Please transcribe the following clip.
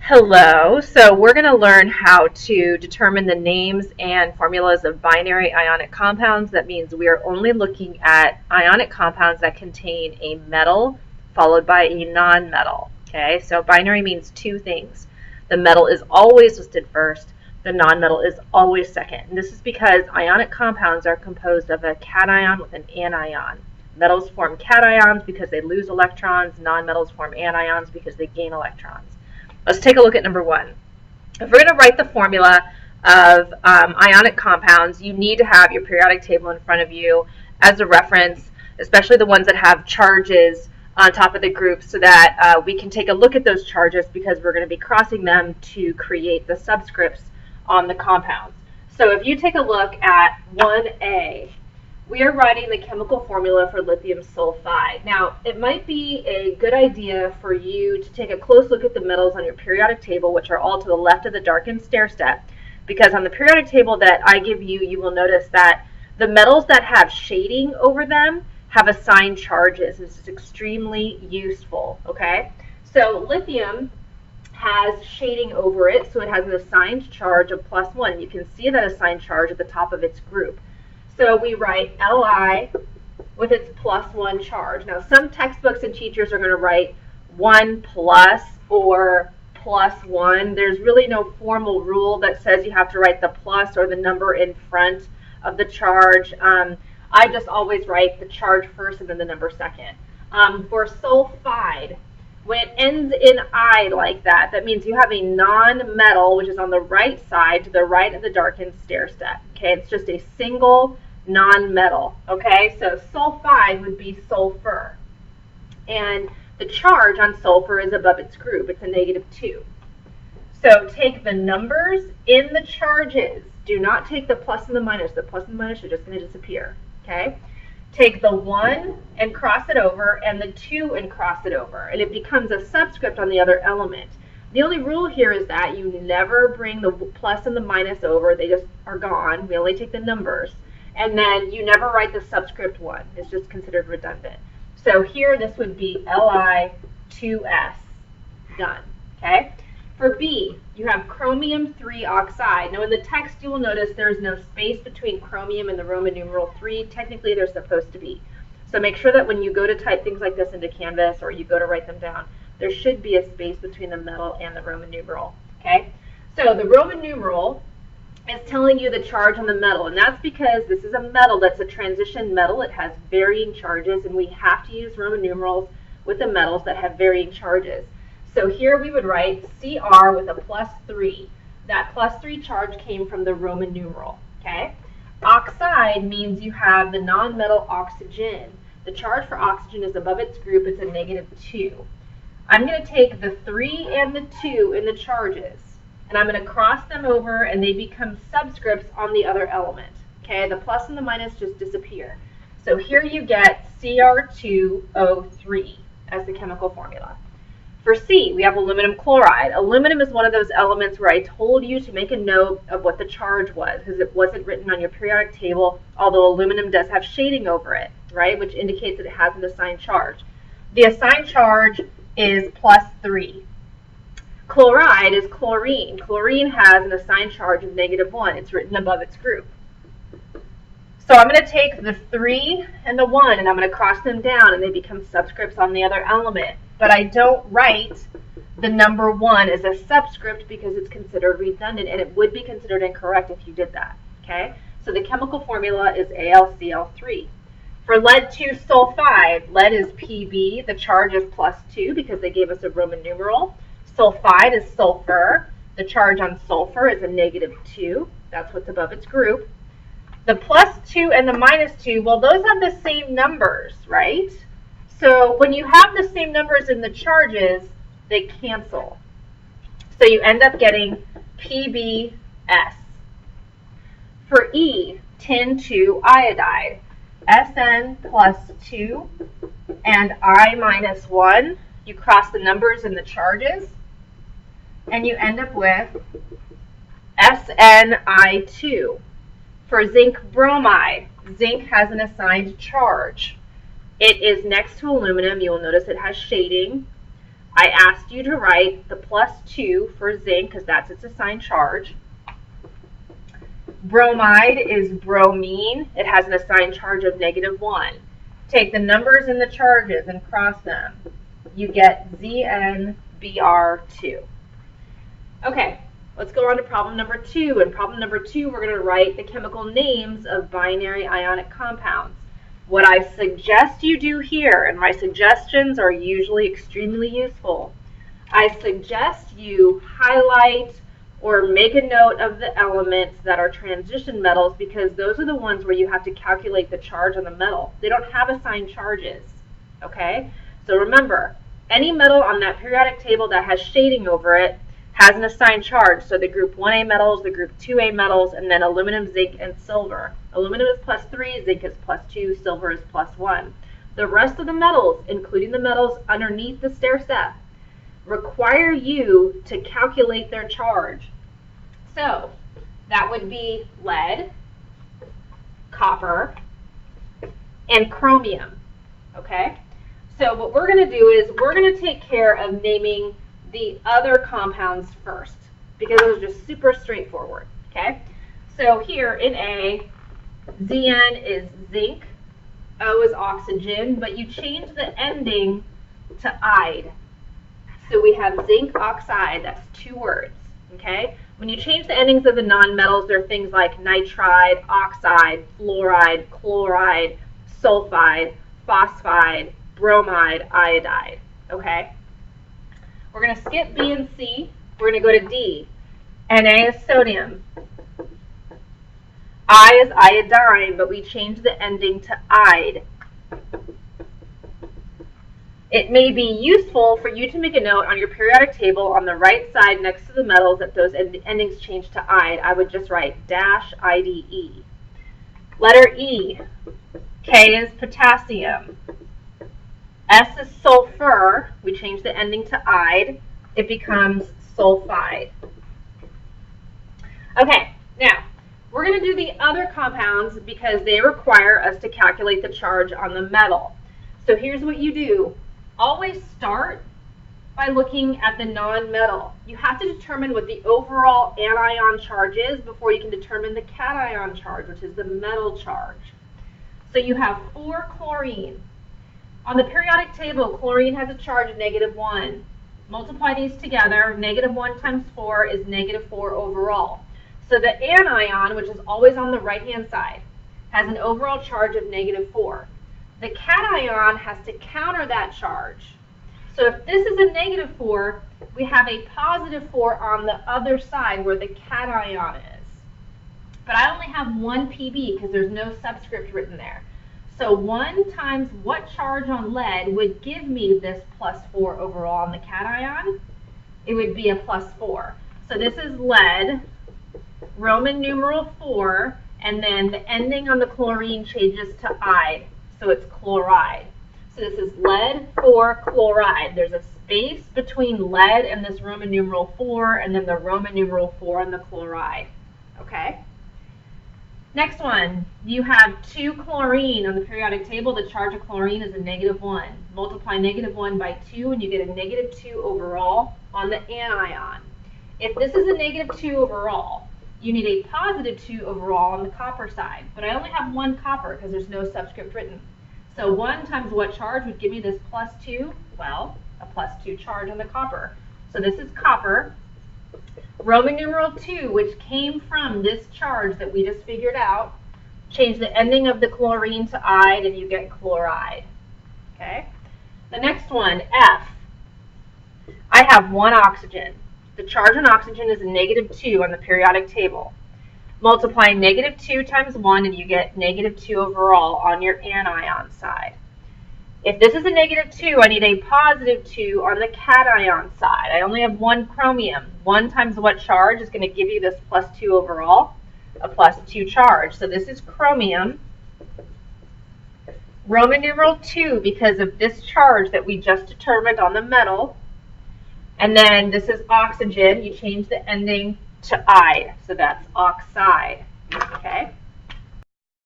Hello, so we're going to learn how to determine the names and formulas of binary ionic compounds. That means we are only looking at ionic compounds that contain a metal followed by a non-metal. Okay, so binary means two things. The metal is always listed first, the non-metal is always second. And this is because ionic compounds are composed of a cation with an anion. Metals form cations because they lose electrons, non-metals form anions because they gain electrons. Let's take a look at number one. If we're going to write the formula of ionic compounds, you need to have your periodic table in front of you as a reference, especially the ones that have charges on top of the group, so that we can take a look at those charges because we're going to be crossing them to create the subscripts on the compounds. So if you take a look at 1A, we are writing the chemical formula for lithium sulfide. Now, it might be a good idea for you to take a close look at the metals on your periodic table, which are all to the left of the darkened stair step, because on the periodic table that I give you, you will notice that the metals that have shading over them have assigned charges. This is extremely useful, okay? So lithium has shading over it, so it has an assigned charge of +1. You can see that assigned charge at the top of its group. So we write Li with its +1 charge. Now, some textbooks and teachers are going to write 1 plus or +1. There's really no formal rule that says you have to write the plus or the number in front of the charge. I just always write the charge first and then the number second. For sulfide, when it ends in I like that, that means you have a non-metal, which is on the right side to the right of the darkened stair step. Okay, it's just a single non-metal. Okay, so sulfide would be sulfur. And the charge on sulfur is above its group. It's a -2. So take the numbers in the charges. Do not take the plus and the minus. The plus and the minus are just going to disappear. Okay? Take the 1 and cross it over, and the 2 and cross it over, and it becomes a subscript on the other element. The only rule here is that you never bring the plus and the minus over. They just are gone. We only take the numbers. And then you never write the subscript 1. It's just considered redundant. So here this would be Li2S. Done. Okay? For B, you have chromium 3 oxide. Now in the text you will notice there's no space between chromium and the Roman numeral 3. Technically there's supposed to be. So make sure that when you go to type things like this into Canvas or you go to write them down, there should be a space between the metal and the Roman numeral. Okay? So the Roman numeral is telling you the charge on the metal, and that's because this is a metal that's a transition metal. It has varying charges, and we have to use Roman numerals with the metals that have varying charges. So here we would write Cr with a +3. That +3 charge came from the Roman numeral. Okay? Oxide means you have the non-metal oxygen. The charge for oxygen is above its group. It's a -2. I'm going to take the 3 and the 2 in the charges, and I'm going to cross them over, and they become subscripts on the other element. Okay, the plus and the minus just disappear. So here you get Cr2O3 as the chemical formula. For C, we have aluminum chloride. Aluminum is one of those elements where I told you to make a note of what the charge was, because it wasn't written on your periodic table, although aluminum does have shading over it, right, which indicates that it has an assigned charge. The assigned charge is +3. Chloride is chlorine. Chlorine has an assigned charge of -1. It's written above its group. So I'm going to take the 3 and the 1, and I'm going to cross them down, and they become subscripts on the other element. But I don't write the number 1 as a subscript because it's considered redundant, and it would be considered incorrect if you did that. Okay? So the chemical formula is AlCl3. For lead-2 sulfide, lead is Pb. The charge is +2 because they gave us a Roman numeral. Sulfide is sulfur. The charge on sulfur is a -2. That's what's above its group. The +2 and the -2, well, those have the same numbers, right? So when you have the same numbers in the charges, they cancel. So you end up getting PbS. For E, tin 2 iodide, Sn+2 and I-1. You cross the numbers in the charges, and you end up with SNI2. For zinc bromide, zinc has an assigned charge. It is next to aluminum. You will notice it has shading. I asked you to write the +2 for zinc because that's its assigned charge. Bromide is bromine. It has an assigned charge of -1. Take the numbers in the charges and cross them. You get ZnBr2. Okay, let's go on to problem number 2. In problem number 2, we're going to write the chemical names of binary ionic compounds. What I suggest you do here, and my suggestions are usually extremely useful, I suggest you highlight or make a note of the elements that are transition metals because those are the ones where you have to calculate the charge on the metal. They don't have assigned charges, okay? So remember, any metal on that periodic table that has shading over it has an assigned charge. So the group 1A metals, the group 2A metals, and then aluminum, zinc, and silver. Aluminum is +3, zinc is +2, silver is +1. The rest of the metals, including the metals underneath the stair step, require you to calculate their charge. So that would be lead, copper, and chromium, okay? So what we're going to do is we're going to take care of naming the other compounds first because it was just super straightforward, okay? So here in A, Zn is zinc, O is oxygen, but you change the ending to "ide." So we have zinc oxide, that's 2 words, okay? When you change the endings of the nonmetals, there are things like nitride, oxide, fluoride, chloride, sulfide, phosphide, bromide, iodide, okay? We're going to skip B and C. We're going to go to D. Na is sodium. I is iodine, but we change the ending to "ide." It may be useful for you to make a note on your periodic table on the right side next to the metals that those endings change to "ide." I would just write -IDE. Letter E. K is potassium. S is sulfur. We change the ending to "ide." It becomes sulfide. Okay, now we're going to do the other compounds because they require us to calculate the charge on the metal. So here's what you do. Always start by looking at the non-metal. You have to determine what the overall anion charge is before you can determine the cation charge, which is the metal charge. So you have 4 chlorine. On the periodic table, chlorine has a charge of -1. Multiply these together. -1 times 4 is -4 overall. So the anion, which is always on the right-hand side, has an overall charge of -4. The cation has to counter that charge. So if this is a -4, we have a +4 on the other side where the cation is. But I only have 1 PB because there's no subscript written there. So 1 times what charge on lead would give me this +4 overall on the cation? It would be a +4. So this is lead, Roman numeral 4, and then the ending on the chlorine changes to "ide. So it's chloride. So this is lead 4 chloride. There's a space between lead and this Roman numeral 4, and then the Roman numeral 4 and the chloride. Okay? Next one, you have 2 chlorine on the periodic table. The charge of chlorine is a -1. Multiply -1 by 2 and you get a -2 overall on the anion. If this is a -2 overall, you need a +2 overall on the copper side. But I only have 1 copper because there's no subscript written. So 1 times what charge would give me this +2? Well, a +2 charge on the copper. So this is copper. Roman numeral 2, which came from this charge that we just figured out, change the ending of the chlorine to "ide and you get chloride. Okay? The next one, F. I have 1 oxygen. The charge on oxygen is a -2 on the periodic table. Multiply -2 times 1 and you get -2 overall on your anion side. If this is a -2, I need a +2 on the cation side. I only have 1 chromium. 1 times what charge is going to give you this +2 overall? A +2 charge. So this is chromium. Roman numeral 2 because of this charge that we just determined on the metal. And then this is oxygen. You change the ending to "ide. So that's oxide. Okay?